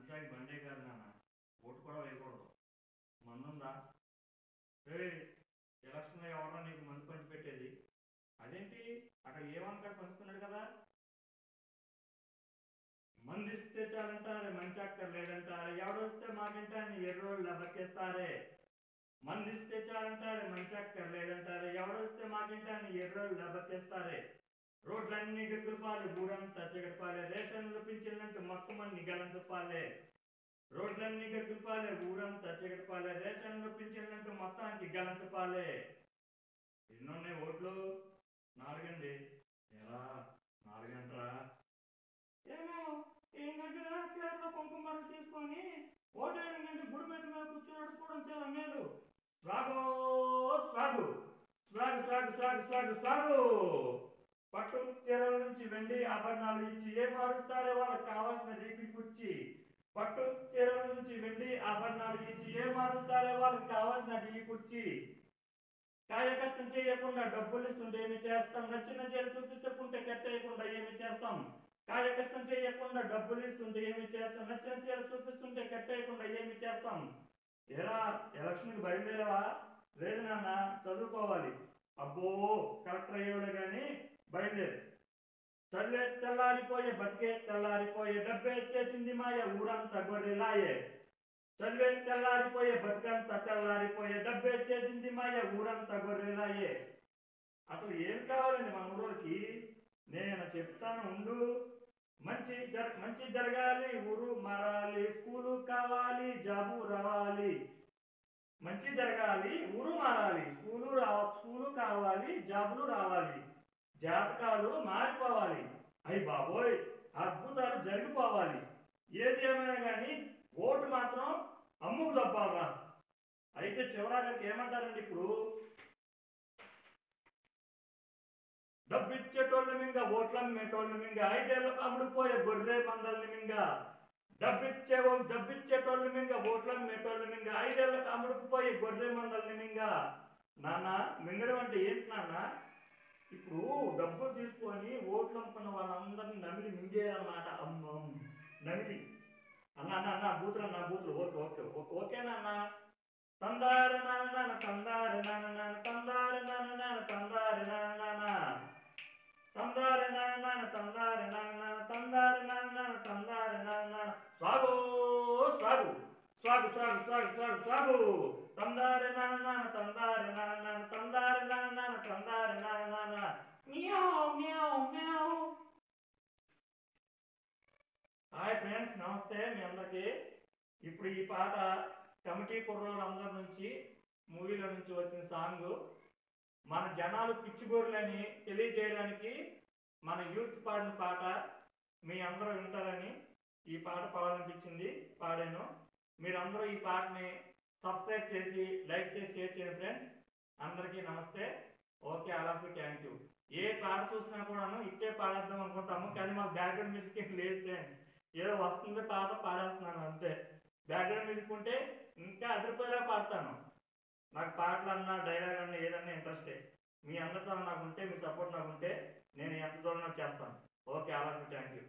మంచిగా బండే కాదు నాన్న, ఓటు కూడా వేయకూడదు. మందుందా? ఎలక్షన్లో ఎవరన్నా నీకు మందు పంచి పెట్టేది? అదేంటి అక్కడ ఏమన్నా పంచుతున్నాడు కదా. మంది ఇస్తే చాలంటారే, మంచి అక్కర్లేదంటారే, ఎవడొస్తే మాకింటాన్ని ఎర్రోళ్ళు బతికేస్తారే. మంది ఇస్తే చాలంటారే, మంచి అక్కర్లేదంటారే, ఎవడొస్తే మాకింటాన్ని ఎర్రోళ్ళు బతికేస్తారే. రోడ్లన్నీ గతులపాలే, ఊరంతా చిగడపాలే, రేషన్లు పింఛన్లంటూ మొత్తం అన్ని గలంతుపాలే. రోడ్లన్నీ గతులపాలే, ఊరంతా చిగడపాలే, రేషన్లు పింఛన్లంటూ మొత్తానికి గలంతుపాలే. ఎన్నున్నాయి ఓట్లు? 4 అండి. ఎలా 4 అంటారా? ఏమో ఈ దగ్గర చేతిలో కుంకుమలు తీసుకొని ఓటేయడం కంటే గుడి మీద కూర్చొని అడుక్కోవడం చాలా మేలు. స్వాగో స్వాగు స్వాగు స్వాగు స్వాగు స్వాగు స్వాగు. పట్టు చీరల నుంచి వెండి ఆభరణాలు ఇచ్చి ఏ మారుస్తారే వాళ్ళకి కావాల్సిన రీతి కుర్చి. పట్టు చీరల నుంచి వెండి ఆభరణాలు ఇచ్చి ఏ మారుస్తారే వాళ్ళకి కావాల్సిన రీతి కుర్చి. కాయ కష్టం చేయకుండా డబ్బులు ఇస్తుంటే ఏమి చేస్తాం, నచ్చిన చీర చూపించకుంటే కట్టేయకుండా ఏమి చేస్తాం. కాయ కష్టం చేయకుండా డబ్బులు ఇస్తుంటే ఏమి చేస్తాం, నచ్చిన చీర చూపిస్తుంటే కట్టేయకుండా ఏమి చేస్తాం. ఎలా ఎలక్షన్కి బయలుదేరావా? లేదు నాన్న, చదువుకోవాలి. అబ్బో కలెక్టర్ అయ్యేవాడే కానీ బయలుదేరు. చల్లే తెల్లారిపోయే బతికే తెల్లారిపోయే, డబ్బే చేసింది మాయ ఊరంతా గొర్రెలాయే. చదివే తెల్లారిపోయే బతుకంతా తెల్లారిపోయే, డబ్బే చేసింది మాయ ఊరంతా గొర్రెలాయే. అసలు ఏం కావాలండి మన ఊరికి? నేను చెప్తాను ఉండు. మంచి జరగాలి, ఊరు మారాలి, స్కూలు కావాలి, జాబు రావాలి. మంచి జరగాలి, ఊరు మారాలి, స్కూలు కావాలి, జాబులు రావాలి, జాతకాలు మారిపోవాలి. అయ్యి బాబోయ్, అద్భుతాలు జరిగిపోవాలి. ఏది ఏమైనా కానీ ఓటు మాత్రం అమ్ముకు తప్పాలరా. అయితే చివరాగరికి ఏమంటారండి ఇప్పుడు? డబ్బిచ్చేటోళ్ళ మింగ ఓట్లమ్మేటోళ్ళ మింగ, 5 ఏళ్లకు అమ్ముడుపోయే గొర్రె మందల్ని మింగ. డబ్బిచ్చేటోళ్ళ మింగ ఓట్లమ్మేటోళ్ళ మింగ, 5 ఏళ్లకు అమ్ముడుకుపోయే గొర్రె మందల్ని మింగ. నాన్న, మింగడం అంటే ఏంటి నాన్న? ఇప్పుడు డబ్బులు తీసుకొని ఓట్లు అమ్ముకున్న వాళ్ళందరినీ నమిలి మింగేయాలన్నమాట. అమ్మం నమిలి. అన్న అన్న అన్న బూతులు అన్న బూతులు. ఓకే ఓకే ఓకే ఓకేనా అన్న? తందారి నాన్న తందారి నాన్న తందారి నాన్న తందారి నాన్న తందారి నాన్న తందారి నాన్న తందారి నాన్న తందారి నాన్న. స్వాగు స్వాగు స్వాగు స్వాగు స్వాగు స్వాగు స్వాగు. తందారి నాన్న తందారి నాన్న తందారి నాన్న తందారి నాన్న. మ్యావ్ మ్యావ్ మ్యావ్. హాయ్ ఫ్రెండ్స్, నమస్తే మీ అందరికీ. ఇప్పుడు ఈ పాట కమిటీ కుర్రోళ్ళందరి నుంచి, మూవీలో నుంచి వచ్చిన సాంగ్. మన జనాలు పిచ్చిగోరులని తెలియజేయడానికి మన యూత్ పాడిన పాట. మీ అందరూ వింటారని ఈ పాట పాడాలనిపించింది, పాడాను. మీరందరూ ఈ పాటని సబ్స్క్రైబ్ చేసి, లైక్ చేసి, షేర్ చేయండి ఫ్రెండ్స్. అందరికీ నమస్తే. Okay, all of you, thank you. ఏ పాట చూసినా కూడాను ఇట్టే పాడేద్దాం అనుకుంటాము, కానీ మాకు బ్యాక్గ్రౌండ్ మ్యూజిక్ ఏం లేదు ఫ్రెండ్స్. ఏదో వస్తుంది పాట పాడేస్తున్నాను అంతే. బ్యాక్గ్రౌండ్ మ్యూజిక్ ఉంటే ఇంకా అదిరిపోయేలా పాడతాను. నాకు పాటలు అన్నా, డైలాగ్ అన్నా, ఏదన్నా ఇంట్రెస్టే. మీ అందరి సలహా నాకు ఉంటే, మీ సపోర్ట్ నాకు ఉంటే నేను ఎంత దూరం చేస్తాను. Okay, all of you, thank you.